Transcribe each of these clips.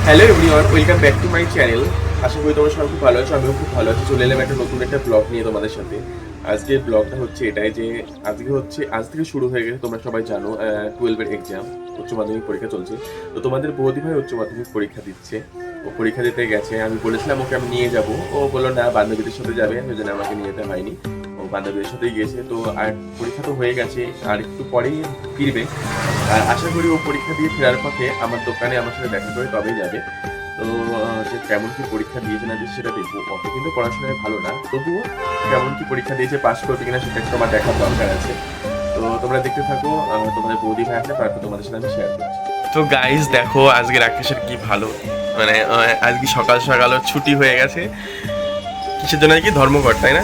Hello everyone, welcome back to my channel. আশা করি তোমরা সবাই খুব ভালো আছো, আমিও খুব ভালো আছি। চলে এলাম একটা নতুন একটা ব্লগ নিয়ে তোমাদের সাথে। আজকের ব্লগটা হচ্ছে এটাই যে আজ থেকে শুরু হয়ে গেছে, তোমরা সবাই জানো 12-এর এক্সাম, উচ্চ মাধ্যমিক পরীক্ষা চলছে। তো তোমাদের বৌদি ভাই উচ্চ মাধ্যমিক পরীক্ষা দিচ্ছে, ও পরীক্ষা দিতে গেছে। আমি বলেছিলাম ওকে আমি নিয়ে যাব, ও বললো না বান্ধবীদের সাথে যাবে, ওই জন্য আমাকে নিয়ে যেতে হয়নি। ও বান্ধবীদের সাথেই গিয়েছে। তো আর পরীক্ষা তো হয়ে গেছে, আর একটু পরেই ফিরবে। আর আশা করি ও পরীক্ষা দিয়ে ফেরার পথে আমার দোকানে আমার সাথে দেখা করে তবেই যাবে। তো যে কেমন কি পরীক্ষা দিয়েছে না দিয়েছে সেটা দেখবো। অত কিন্তু পড়াশোনায় ভালো না, তবুও কেমন কি পরীক্ষা দিয়েছে, পাস করবে কিনা সেটা একটু আমার দেখার দরকার আছে। তো তোমরা দেখতে থাকো, তোমাদের বৌদি ভাই আসলে তারপর তোমাদের সাথে আমি শেয়ার করছি। তো গাইস দেখো আজকে রাকেশের কি ভালো, মানে আজকে সকাল সকাল ছুটি হয়ে গেছে। কিসের জন্য কি ধর্মঘট, তাই না?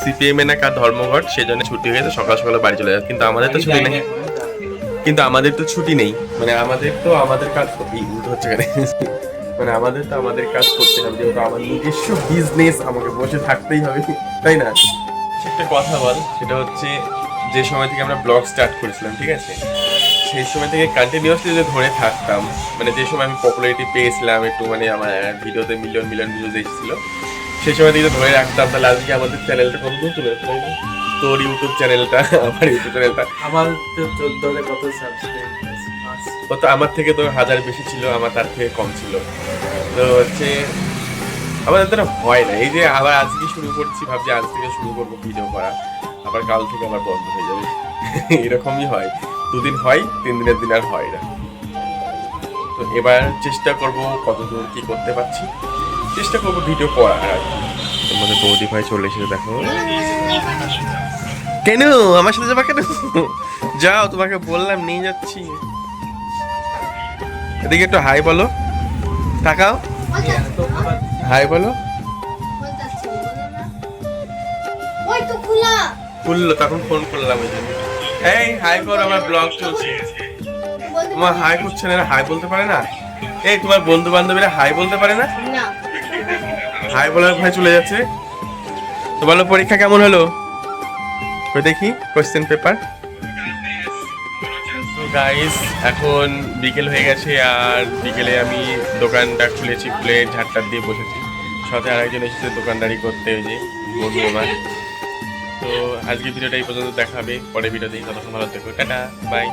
সিপিএম এ না কার ধর্মঘট, সেই জন্য ছুটি হয়ে গেছে, সকাল সকাল বাড়ি চলে যাচ্ছে। কিন্তু আমাদের তো ছুটি নেই, মানে আমাদের কাজ উল্টো হচ্ছে কেন মানে আমাদের কাজ করতে হবে, যেহেতু আমার নিজস্ব বিজনেস, আমাকে বসে থাকতেই হবে, তাই না? একটা কথা বল, সেটা হচ্ছে যে সময় থেকে আমরা ব্লগ স্টার্ট করেছিলাম, ঠিক আছে, সেই সময় থেকে কন্টিনিউয়াসলি যদি ধরে থাকতাম, মানে যে সময় আমি পপুলারিটি পেয়েছিলাম একটু, মানে আমার ভিডিওতে মিলিয়ন মিলিয়ন ভিউজ এসেছিল, সেই সময় থেকে ধরে রাখতাম, তাহলে আজকে আমাদের চ্যানেলটা কত দূর চলে যেত, তাই না? তোর ইউটিউব চ্যানেলটা, আমার ইউটিউব চ্যানেলটা, আমার তো 14 কত সাবস্ক্রাইব ও তো আমার থেকে তো 1000 বেশি ছিল, আমার তার থেকে কম ছিল। তো হচ্ছে আমাদের তো হয় না, এই যে আবার আজকে শুরু করছি, ভাবছি আজ থেকে শুরু করবো ভিডিও করা, আবার কাল থেকে আবার বন্ধ হয়ে যাবে এরকমই হয়, 2 দিন হয়, 3 দিনের দিন আর হয় না। তো এবার চেষ্টা করব কতদূর কি করতে পারছি, চেষ্টা করবো ভিডিও করার আর কি। তোমাদের বৌদি ভাই চলে এসেছে, দেখো। কেন আমার সাথে যাবা কেন? যাও, তোমাকে বললাম নিয়ে যাচ্ছি। এদিকে একটু হাই বলো, তাকাও, হাই বলো। খুললো তখন ফোন করলাম, ওই জন্য। এই হাই করো, আমার ব্লগ চলছে। তোমার হাই করছে না, হাই বলতে পারে না? এই তোমার বন্ধু বান্ধবীরা হাই বলতে পারে না? হাই বলার ভয় চলে যাচ্ছে। তো বলো পরীক্ষা কেমন হলো, ওই দেখি কোশ্চেন পেপার। তো গাইস এখন বিকেল হয়ে গেছে, আর বিকেলে আমি দোকানটা খুলেছি, খুলে ঝাড়টার দিয়ে বসেছি। সাথে আরেকজন এসেছে দোকানদারি করতে, ওই যে বন্ধু আমার। তো আজকে ভিডিওটা এই পর্যন্ত দেখাবে, পরে ভিডিও দিই, ততক্ষণ ভালো থেকো, টাটা বাই।